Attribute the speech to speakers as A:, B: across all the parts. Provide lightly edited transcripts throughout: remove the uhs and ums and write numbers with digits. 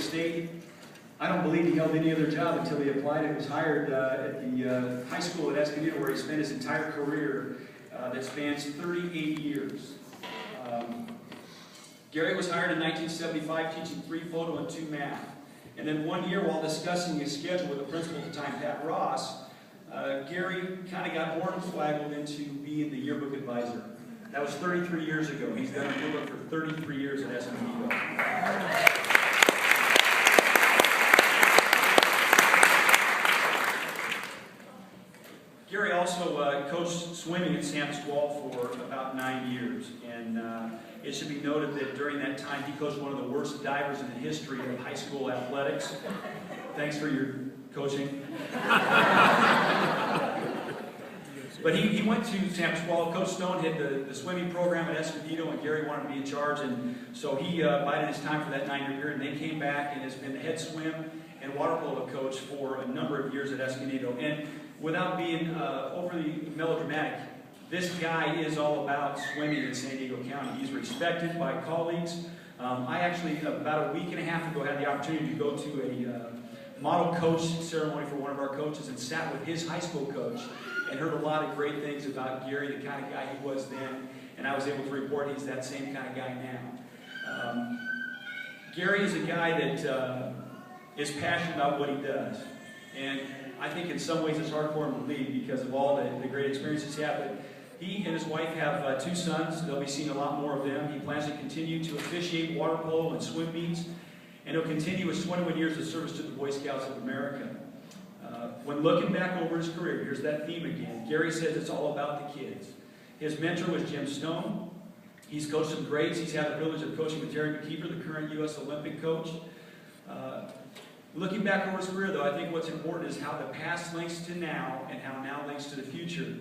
A: State. I don't believe he held any other job until he applied and was hired at the high school at Escondido, where he spent his entire career that spans 38 years. Gary was hired in 1975, teaching 3 photo and 2 math. And then one year, while discussing his schedule with the principal at the time, Pat Ross, Gary kind of got hornswoggled into being the yearbook advisor. That was 33 years ago. He's done a yearbook for 33 years at Escondido. Gary also coached swimming at Sam Squall for about 9 years. And it should be noted that during that time, he coached one of the worst divers in the history of high school athletics. Thanks for your coaching. But he went to Sam Squall. Coach Stone had the swimming program at Escondido, and Gary wanted to be in charge, and so he bided his time for that 9-year period, and they came back and has been the head swim and water polo coach for a number of years at Escondido. And without being overly melodramatic, this guy is all about swimming in San Diego County. He's respected by colleagues. I actually, about a week and a half ago, had the opportunity to go to a model coach ceremony for one of our coaches and sat with his high school coach and heard a lot of great things about Gary, the kind of guy he was then, and I was able to report he's that same kind of guy now. Gary is a guy that is passionate about what he does, and I think in some ways it's hard for him to leave because of all the great experiences he had, but he and his wife have 2 sons. They'll be seeing a lot more of them. He plans to continue to officiate water polo and swim meets, and he'll continue his 21 years of service to the Boy Scouts of America. When looking back over his career, here's that theme again. Gary says it's all about the kids. His mentor was Jim Stone. He's coached some greats. He's had the privilege of coaching with Terry McKeever, the current U.S. Olympic coach. Looking back over his career, though, I think what's important is how the past links to now and how now links to the future.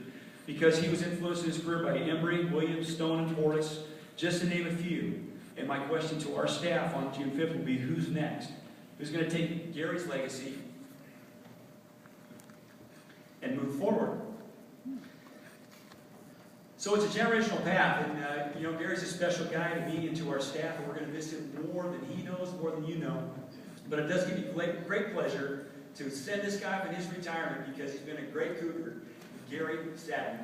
A: Because he was influenced in his career by Embry, Williams, Stone, and Portis, just to name a few. And my question to our staff on June 5th will be, who's next? Who's going to take Gary's legacy and move forward? So it's a generational path, and Gary's a special guy to me and to our staff, and we're going to miss him more than he knows, more than you know. But it does give me great pleasure to send this guy up in his retirement because he's been a great Cougar, Gary Sadnick.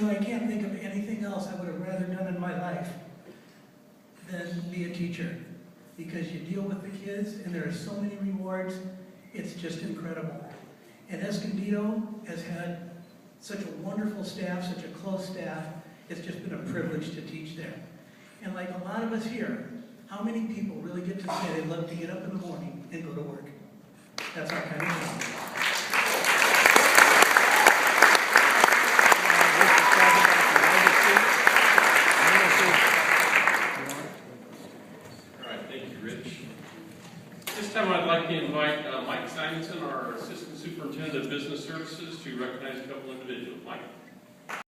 B: I can't think of anything else I would have rather done in my life than be a teacher, because you deal with the kids and there are so many rewards. It's just incredible. And Escondido has had such a wonderful staff, such a close staff. It's just been a privilege to teach there. And like a lot of us here, how many people really get to say they love to get up in the morning and go to work? That's our kind of job.
C: This time I'd like to invite Mike Simonson, our Assistant Superintendent of Business Services, to recognize a couple individuals. Mike.